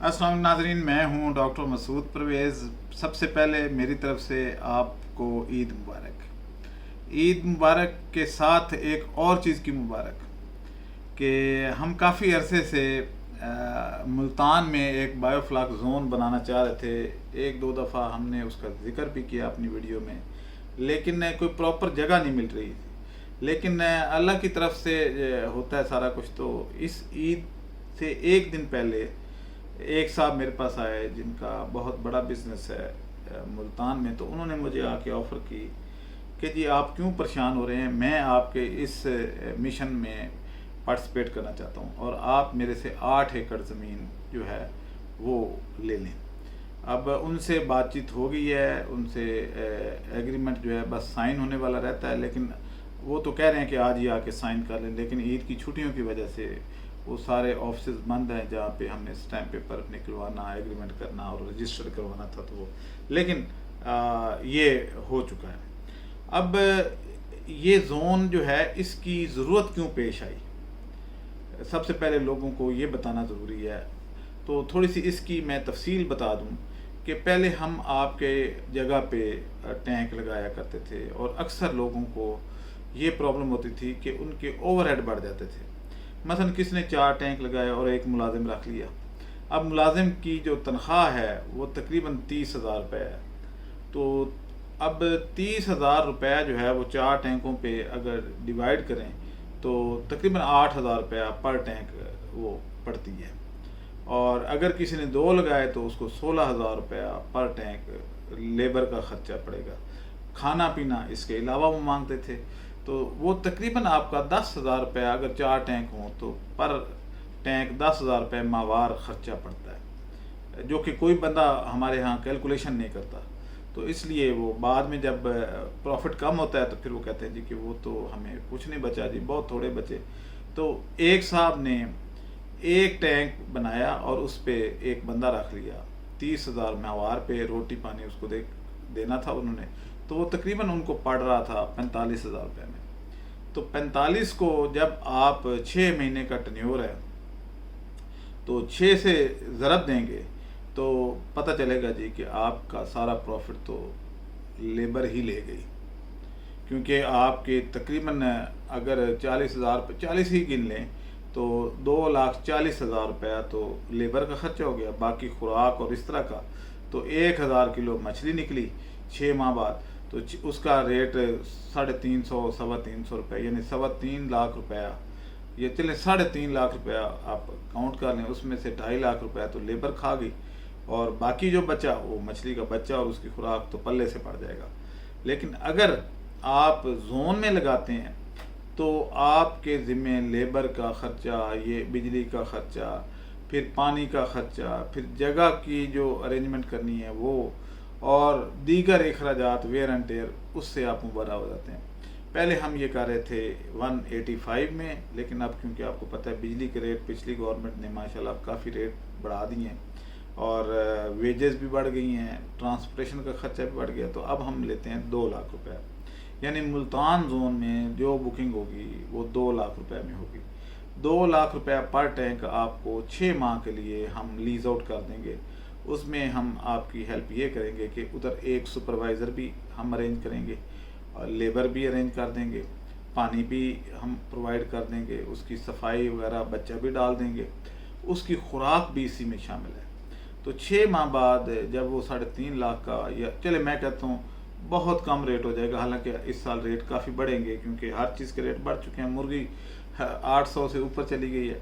अस्सलाम नाज़रीन, मैं हूं डॉक्टर मसूद परवेज़। सबसे पहले मेरी तरफ से आपको ईद मुबारक। ईद मुबारक के साथ एक और चीज़ की मुबारक कि हम काफ़ी अरसे से मुल्तान में एक बायोफ्लॉक जोन बनाना चाह रहे थे। एक दो दफ़ा हमने उसका जिक्र भी किया अपनी वीडियो में, लेकिन कोई प्रॉपर जगह नहीं मिल रही थी। लेकिन अल्लाह की तरफ से होता है सारा कुछ। तो इस ईद से एक दिन पहले एक साहब मेरे पास आए जिनका बहुत बड़ा बिजनेस है मुल्तान में। तो उन्होंने मुझे आके ऑफ़र की कि जी आप क्यों परेशान हो रहे हैं, मैं आपके इस मिशन में पार्टिसिपेट करना चाहता हूँ और आप मेरे से 8 एकड़ ज़मीन जो है वो ले लें। अब उनसे बातचीत हो गई है, उनसे एग्रीमेंट जो है बस साइन होने वाला रहता है। लेकिन वो तो कह रहे हैं कि आज ही आके साइन कर लें, लेकिन ईद की छुट्टियों की वजह से वो सारे ऑफिस बंद हैं जहाँ पे हमने स्टैम्प पेपर निकलवाना, एग्रीमेंट करना और रजिस्टर करवाना था। तो वो लेकिन ये हो चुका है। अब ये जोन जो है इसकी ज़रूरत क्यों पेश आई, सबसे पहले लोगों को ये बताना ज़रूरी है। तो थोड़ी सी इसकी मैं तफसील बता दूं कि पहले हम आपके जगह पे टैंक लगाया करते थे और अक्सर लोगों को ये प्रॉब्लम होती थी कि उनके ओवरहेड बढ़ जाते थे। मसलन किसी ने 4 टैंक लगाए और एक मुलाजिम रख लिया। अब मुलाजिम की जो तनख्वाह है वो तकरीबन 30,000 रुपये है। तो अब 30,000 रुपये जो है वो 4 टैंकों पे अगर डिवाइड करें तो तकरीबन 8,000 रुपया पर टैंक वो पड़ती है। और अगर किसी ने 2 लगाए तो उसको 16,000 रुपया पर टैंक लेबर का ख़र्चा पड़ेगा। खाना पीना इसके अलावा वो मांगते थे। तो वो तकरीबन आपका 10,000 रुपया अगर 4 टैंक हों तो पर टैंक 10,000 रुपये माहवार ख़र्चा पड़ता है, जो कि कोई बंदा हमारे यहाँ कैलकुलेशन नहीं करता। तो इसलिए वो बाद में जब प्रॉफिट कम होता है तो फिर वो कहते हैं जी कि वो तो हमें कुछ नहीं बचा जी, बहुत थोड़े बचे। तो एक साहब ने एक टैंक बनाया और उस पर एक बंदा रख लिया। 30,000 माहवार पे रोटी पानी उसको देना था उन्होंने। तो वो तकरीबन उनको पड़ रहा था 45,000 रुपये में। तो 45 को जब आप 6 महीने का टन्योर है तो 6 से ज़रब देंगे तो पता चलेगा जी कि आपका सारा प्रॉफिट तो लेबर ही ले गई। क्योंकि आपके तकरीबन अगर 40 ही गिन लें तो 2,40,000 रुपया तो लेबर का ख़र्चा हो गया। बाकी खुराक और इस तरह का तो 1,000 किलो मछली निकली 6 माह बाद। तो उसका रेट 350 325 रुपये, यानी 3.25 लाख रुपया। ये चले 3.5 लाख रुपया आप काउंट कर लें, उसमें से 2.5 लाख रुपया तो लेबर खा गई और बाकी जो बचा वो मछली का बच्चा और उसकी खुराक तो पल्ले से पड़ जाएगा। लेकिन अगर आप जोन में लगाते हैं तो आपके ज़िम्मे लेबर का ख़र्चा, ये बिजली का ख़र्चा, फिर पानी का ख़र्चा, फिर जगह की जो अरेंजमेंट करनी है वो, और दीगर अखराजात वेयर एंड टेयर, उससे आप मुबर्रा हो जाते हैं। पहले हम ये कर रहे थे 185 में, लेकिन अब क्योंकि आपको पता है बिजली के रेट पिछली गवर्नमेंट ने माशाल्लाह काफ़ी रेट बढ़ा दिए हैं और वेजेस भी बढ़ गई हैं, ट्रांसपोर्टेशन का ख़र्चा भी बढ़ गया। तो अब हम लेते हैं 2 लाख रुपये, यानी मुल्तान जोन में जो बुकिंग होगी वो 2 लाख रुपये में होगी। 2 लाख रुपया पर टैंक आपको 6 माह के लिए हम लीज आउट कर देंगे। उसमें हम आपकी हेल्प ये करेंगे कि उधर एक सुपरवाइज़र भी हम अरेंज करेंगे और लेबर भी अरेंज कर देंगे, पानी भी हम प्रोवाइड कर देंगे, उसकी सफाई वगैरह बच्चा भी डाल देंगे, उसकी खुराक भी इसी में शामिल है। तो 6 माह बाद जब वो 3.5 लाख का, या चले मैं कहता हूँ बहुत कम रेट हो जाएगा, हालांकि इस साल रेट काफ़ी बढ़ेंगे क्योंकि हर चीज़ के रेट बढ़ चुके हैं। मुर्गी 800 से ऊपर चली गई है।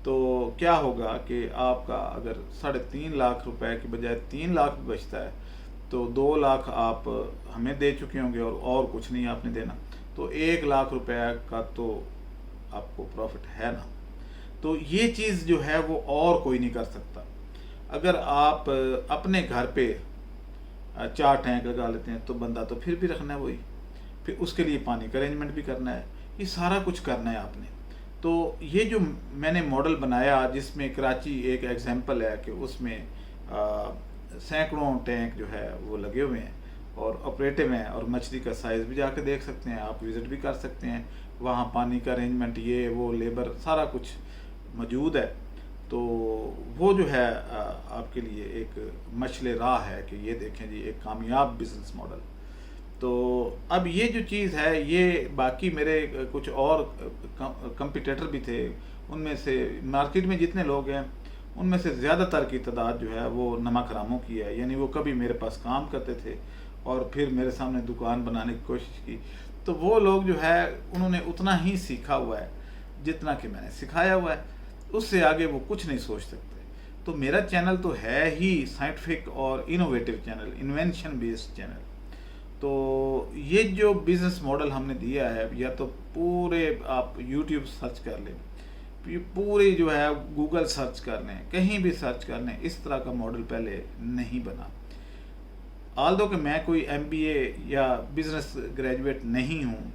तो क्या होगा कि आपका अगर 3.5 लाख रुपए की बजाय 3 लाख बचता है तो 2 लाख आप हमें दे चुके होंगे और कुछ नहीं आपने देना। तो 1 लाख रुपए का तो आपको प्रॉफिट है ना। तो ये चीज़ जो है वो और कोई नहीं कर सकता। अगर आप अपने घर पे 4 टैंक लगा लेते हैं तो बंदा तो फिर भी रखना है वही, फिर उसके लिए पानी का अरेंजमेंट भी करना है, ये सारा कुछ करना है आपने। तो ये जो मैंने मॉडल बनाया जिसमें कराची एक एग्जांपल है कि उसमें सैकड़ों टैंक जो है वो लगे हुए हैं और ऑपरेटिव हैं और मछली का साइज़ भी जाके देख सकते हैं, आप विज़िट भी कर सकते हैं। वहाँ पानी का अरेंजमेंट, ये वो लेबर सारा कुछ मौजूद है। तो वो जो है आपके लिए एक मशले राह है कि ये देखें जी एक कामयाब बिजनेस मॉडल। तो अब ये जो चीज़ है ये बाकी मेरे कुछ और कंपटीटर भी थे, उनमें से मार्केट में जितने लोग हैं उनमें से ज़्यादातर की तादाद जो है वो नमक हरामों की है, यानी वो कभी मेरे पास काम करते थे और फिर मेरे सामने दुकान बनाने की कोशिश की। तो वो लोग जो है उन्होंने उतना ही सीखा हुआ है जितना कि मैंने सिखाया हुआ है, उससे आगे वो कुछ नहीं सोच सकते। तो मेरा चैनल तो है ही साइंटिफिक और innovative channel, invention based channel. तो ये जो बिज़नेस मॉडल हमने दिया है, या तो पूरे आप यूट्यूब सर्च कर लें, पूरी जो है गूगल सर्च कर लें, कहीं भी सर्च कर लें, इस तरह का मॉडल पहले नहीं बना। ऑल्दो कि मैं कोई MBA या बिज़नेस ग्रेजुएट नहीं हूँ,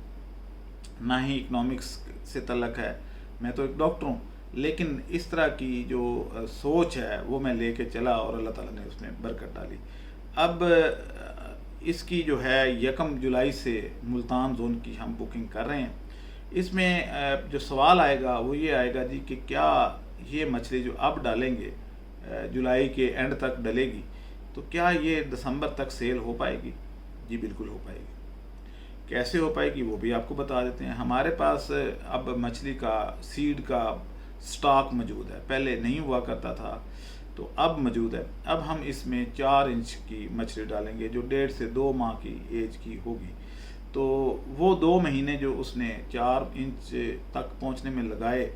ना ही इकोनॉमिक्स से तल्लक है, मैं तो एक डॉक्टर हूँ, लेकिन इस तरह की जो सोच है वो मैं लेके चला और अल्लाह ताला ने उसमें बरकत डाली। अब इसकी जो है 1 जुलाई से मुल्तान जोन की हम बुकिंग कर रहे हैं। इसमें जो सवाल आएगा वो ये आएगा जी कि क्या ये मछली जो अब डालेंगे जुलाई के एंड तक डलेगी, तो क्या ये दिसंबर तक सेल हो पाएगी? जी बिल्कुल हो पाएगी। कैसे हो पाएगी वो भी आपको बता देते हैं। हमारे पास अब मछली का सीड का स्टॉक मौजूद है, पहले नहीं हुआ करता था, तो अब मौजूद है। अब हम इसमें 4 इंच की मछली डालेंगे जो 1.5 से 2 माह की एज की होगी। तो वो 2 महीने जो उसने 4 इंच तक पहुंचने में लगाए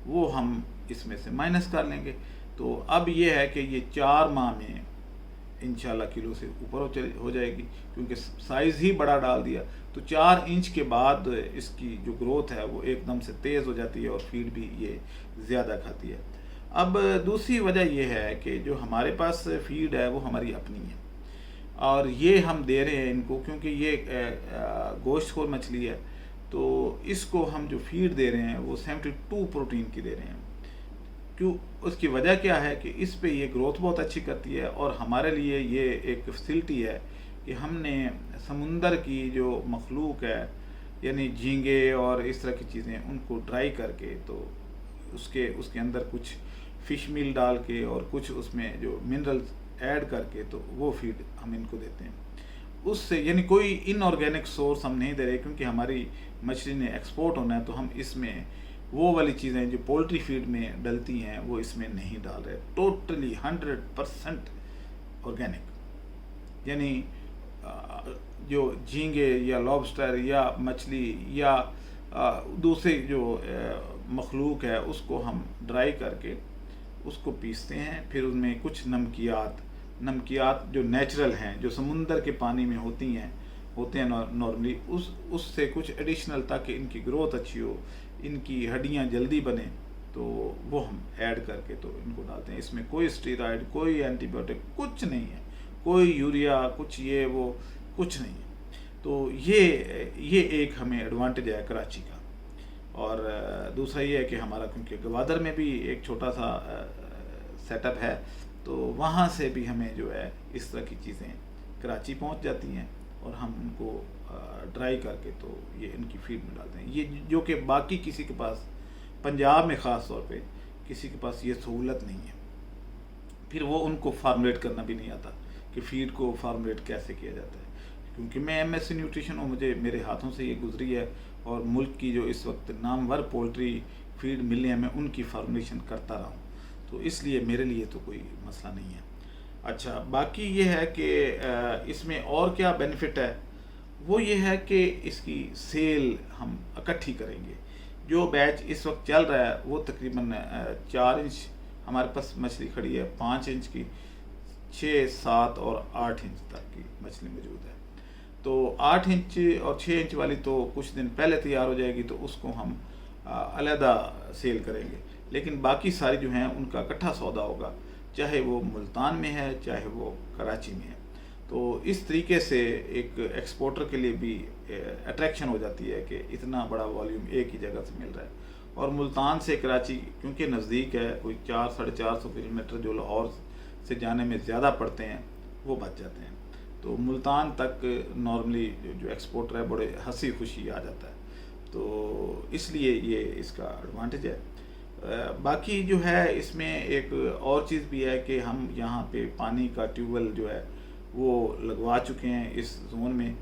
वो हम इसमें से माइनस कर लेंगे। तो अब ये है कि ये 4 माह में इंशाल्लाह किलो से ऊपर हो जाएगी, क्योंकि साइज़ ही बड़ा डाल दिया। तो 4 इंच के बाद इसकी जो ग्रोथ है वो एकदम से तेज़ हो जाती है और फीड भी ये ज़्यादा खाती है। अब दूसरी वजह ये है कि जो हमारे पास फीड है वो हमारी अपनी है, और ये हम दे रहे हैं इनको क्योंकि ये गोश्तखोर मछली है। तो इसको हम जो फीड दे रहे हैं वो 72 प्रोटीन की दे रहे हैं। क्यों? उसकी वजह क्या है कि इस पे ये ग्रोथ बहुत अच्छी करती है, और हमारे लिए ये एक फैसिलिटी है कि हमने समुंदर की जो मखलूक है, यानी झींगे और इस तरह की चीज़ें, उनको ड्राई करके तो उसके अंदर कुछ फ़िश मील डाल के और कुछ उसमें जो मिनरल्स ऐड करके तो वो फीड हम इनको देते हैं। उससे यानी कोई इनऑर्गेनिक सोर्स हम नहीं दे रहे, क्योंकि हमारी मछली ने एक्सपोर्ट होना है, तो हम इसमें वो वाली चीज़ें जो पोल्ट्री फीड में डलती हैं वो इसमें नहीं डाल रहे। टोटली 100% ऑर्गेनिक, यानी जो झींगे या लॉबस्टर या मछली या दूसरे जो मखलूक है उसको हम ड्राई करके उसको पीसते हैं। फिर उनमें कुछ नमकियात जो नेचुरल हैं, जो समुंदर के पानी में होते हैं नॉर्मली, उससे कुछ एडिशनल, ताकि इनकी ग्रोथ अच्छी हो, इनकी हड्डियां जल्दी बने, तो वो हम ऐड करके तो इनको डालते हैं। इसमें कोई स्टेरॉइड, कोई एंटीबायोटिक कुछ नहीं है, कोई यूरिया कुछ ये वो कुछ नहीं है। तो ये एक हमें एडवांटेज है कराची का। और दूसरा ये है कि हमारा क्योंकि गवादर में भी एक छोटा सा सेटअप है, तो वहाँ से भी हमें जो है इस तरह की चीज़ें कराची पहुँच जाती हैं और हम उनको ड्राई करके तो ये इनकी फीड में डालते हैं। ये जो कि बाकी किसी के पास, पंजाब में ख़ास तौर पे किसी के पास ये सहूलत नहीं है। फिर वो उनको फार्मुलेट करना भी नहीं आता कि फ़ीड को फार्मुलेट कैसे किया जाता है। क्योंकि मैं MSc न्यूट्रिशन हूँ, मेरे हाथों से ये गुजरी है, और मुल्क की जो इस वक्त नामवर पोल्ट्री फीड मिलें हैं मैं उनकी फार्मुलेशन करता रहा हूँ, तो इसलिए मेरे लिए तो कोई मसला नहीं है। अच्छा, बाकी ये है कि इसमें और क्या बेनिफिट है, वो ये है कि इसकी सेल हम इकट्ठी करेंगे। जो बैच इस वक्त चल रहा है वो तकरीबन 4 इंच हमारे पास मछली खड़ी है, 5 इंच की, 6, 7 और 8 इंच तक की मछली मौजूद है। तो 8 इंच और 6 इंच वाली तो कुछ दिन पहले तैयार हो जाएगी, तो उसको हम अलहदा सेल करेंगे। लेकिन बाकी सारी जो हैं उनका इकट्ठा सौदा होगा, चाहे वो मुल्तान में है चाहे वो कराची में है। तो इस तरीके से एक एक्सपोर्टर के लिए भी अट्रैक्शन हो जाती है कि इतना बड़ा वॉल्यूम एक ही जगह से मिल रहा है। और मुल्तान से कराची क्योंकि नज़दीक है, कोई 400-450 किलोमीटर जो लाहौर से जाने में ज़्यादा पड़ते हैं वो बच जाते हैं। तो मुल्तान तक नॉर्मली जो एक्सपोर्टर है बड़े हंसी खुशी आ जाता है, तो इसलिए ये इसका एडवांटेज है। बाकी जो है इसमें एक और चीज़ भी है कि हम यहाँ पे पानी का ट्यूबवेल जो है वो लगवा चुके हैं इस जोन में।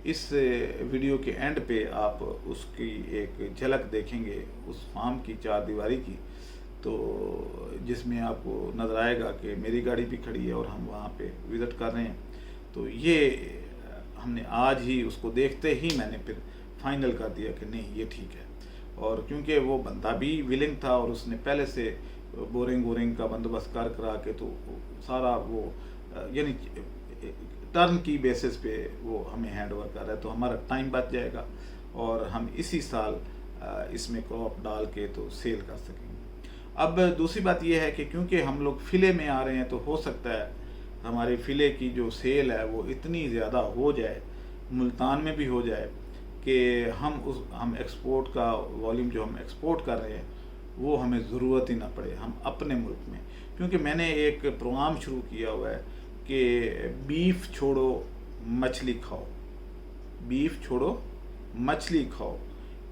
इस वीडियो के एंड पे आप उसकी एक झलक देखेंगे उस फार्म की चार दीवारी की, तो जिसमें आपको नज़र आएगा कि मेरी गाड़ी भी खड़ी है और हम वहाँ पे विज़िट कर रहे हैं। तो ये हमने आज ही उसको देखते ही मैंने फिर फाइनल कर दिया कि नहीं ये ठीक है। और क्योंकि वो बंदा भी विलिंग था और उसने पहले से बोरिंग का बंदोबस्त करा के तो सारा वो यानी टर्न की बेसिस पे वो हमें हैंड ओवर कर रहा है, तो हमारा टाइम बच जाएगा और हम इसी साल इसमें क्रॉप डाल के तो सेल कर सकेंगे। अब दूसरी बात ये है कि क्योंकि हम लोग फिले में आ रहे हैं तो हो सकता है हमारे फिले की जो सेल है वो इतनी ज़्यादा हो जाए, मुल्तान में भी हो जाए, कि हम एक्सपोर्ट का वॉल्यूम जो हम एक्सपोर्ट कर रहे हैं वो हमें ज़रूरत ही ना पड़े हम अपने मुल्क में। क्योंकि मैंने एक प्रोग्राम शुरू किया हुआ है कि बीफ छोड़ो मछली खाओ, बीफ छोड़ो मछली खाओ,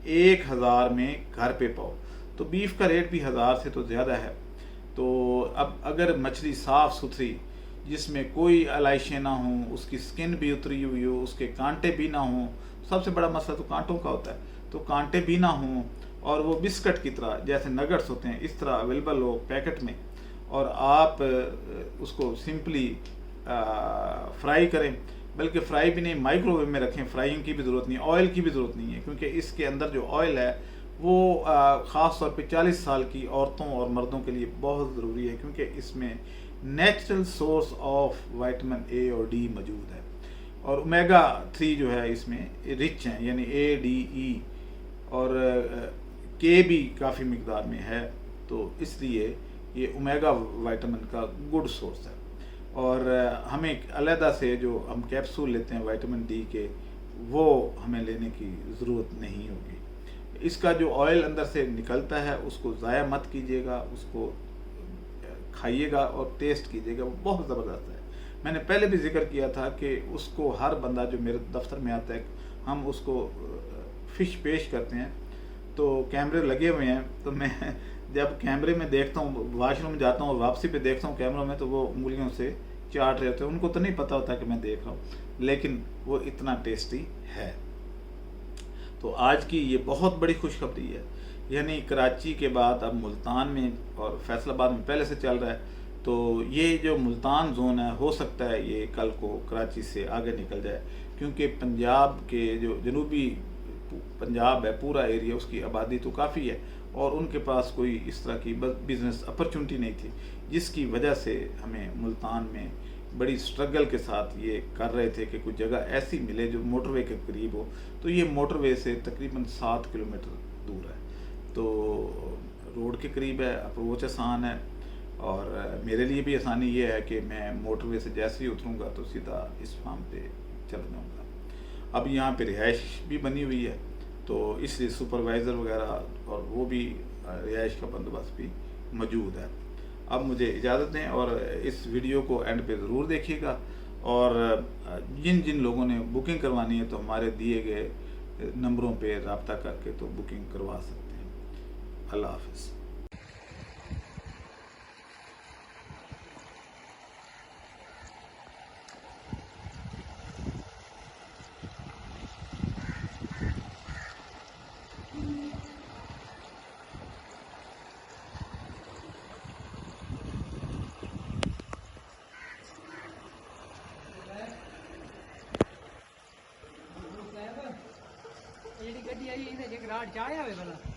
1000 में घर पे पाओ। तो बीफ का रेट भी 1000 से तो ज़्यादा है। तो अब अगर मछली साफ़ सुथरी जिसमें कोई अलाइशें ना हो, उसकी स्किन भी उतरी हुई हो, उसके कांटे भी ना हो, सबसे बड़ा मसला तो कांटों का होता है, तो कांटे भी ना हों और वो बिस्किट की तरह जैसे नगट्स होते हैं इस तरह अवेलेबल हो पैकेट में, और आप उसको सिंपली फ्राई करें, बल्कि फ्राई भी नहीं माइक्रोवेव में रखें, फ्राइंग की भी ज़रूरत नहीं, ऑयल की भी ज़रूरत नहीं है, क्योंकि इसके अंदर जो ऑयल है वो ख़ास तौर पे 40 साल की औरतों और मर्दों के लिए बहुत ज़रूरी है, क्योंकि इसमें natural source of vitamin A और डी मौजूद है और ओमेगा 3 जो है इसमें रिच हैं, यानी ए डी ई और के भी काफ़ी मिकदार में है, तो इसलिए ये ओमेगा विटामिन का गुड सोर्स है। और हमें अलहदा से जो हम कैप्सूल लेते हैं विटामिन डी के वो हमें लेने की ज़रूरत नहीं होगी। इसका जो ऑयल अंदर से निकलता है उसको ज़ाया मत कीजिएगा, उसको खाइएगा और टेस्ट कीजिएगा, वो बहुत ज़बरदस्त है। मैंने पहले भी जिक्र किया था कि उसको हर बंदा जो मेरे दफ्तर में आता है हम उसको फ़िश पेश करते हैं, तो कैमरे लगे हुए हैं, तो मैं जब कैमरे में देखता हूँ, वाशरूम जाता हूँ और वापसी पे देखता हूँ कैमरों में, तो वो उंगलियों से चाट रहे होते हैं। उनको तो नहीं पता होता कि मैं देख रहा हूँ, लेकिन वो इतना टेस्टी है। तो आज की ये बहुत बड़ी खुशखबरी है, यानी कराची के बाद अब मुल्तान में और फैसलाबाद में पहले से चल रहा है, तो ये जो मुल्तान जोन है हो सकता है ये कल को कराची से आगे निकल जाए, क्योंकि पंजाब के जो जनूबी पंजाब है पूरा एरिया, उसकी आबादी तो काफ़ी है और उनके पास कोई इस तरह की बिज़नेस अपॉर्चुनिटी नहीं थी, जिसकी वजह से हमें मुल्तान में बड़ी स्ट्रगल के साथ ये कर रहे थे कि कुछ जगह ऐसी मिले जो मोटरवे के करीब हो। तो ये मोटरवे से तकरीबन 7 किलोमीटर दूर है, तो रोड के करीब है, अप्रोच आसान है और मेरे लिए भी आसानी ये है कि मैं मोटरवे से जैसे ही उतरूँगा तो सीधा इस फार्म पे चल जाऊँगा। अब यहाँ पे रिहाइश भी बनी हुई है, तो इसलिए सुपरवाइज़र वगैरह और वो भी रिहाइश का बंदोबस्त भी मौजूद है। अब मुझे इजाज़त दें और इस वीडियो को एंड पे ज़रूर देखिएगा, और जिन जिन लोगों ने बुकिंग करवानी है तो हमारे दिए गए नंबरों पे रब्ता करके तो बुकिंग करवा सकते हैं। अल्लाह हाफ़िज़। ਜਿਹੜੀ ਗੱਡੀ ਆਈ ਇਹਦੇ ਚ ਗਰਾੜ ਚ ਆਇਆ ਹੋਵੇ ਭਲਾ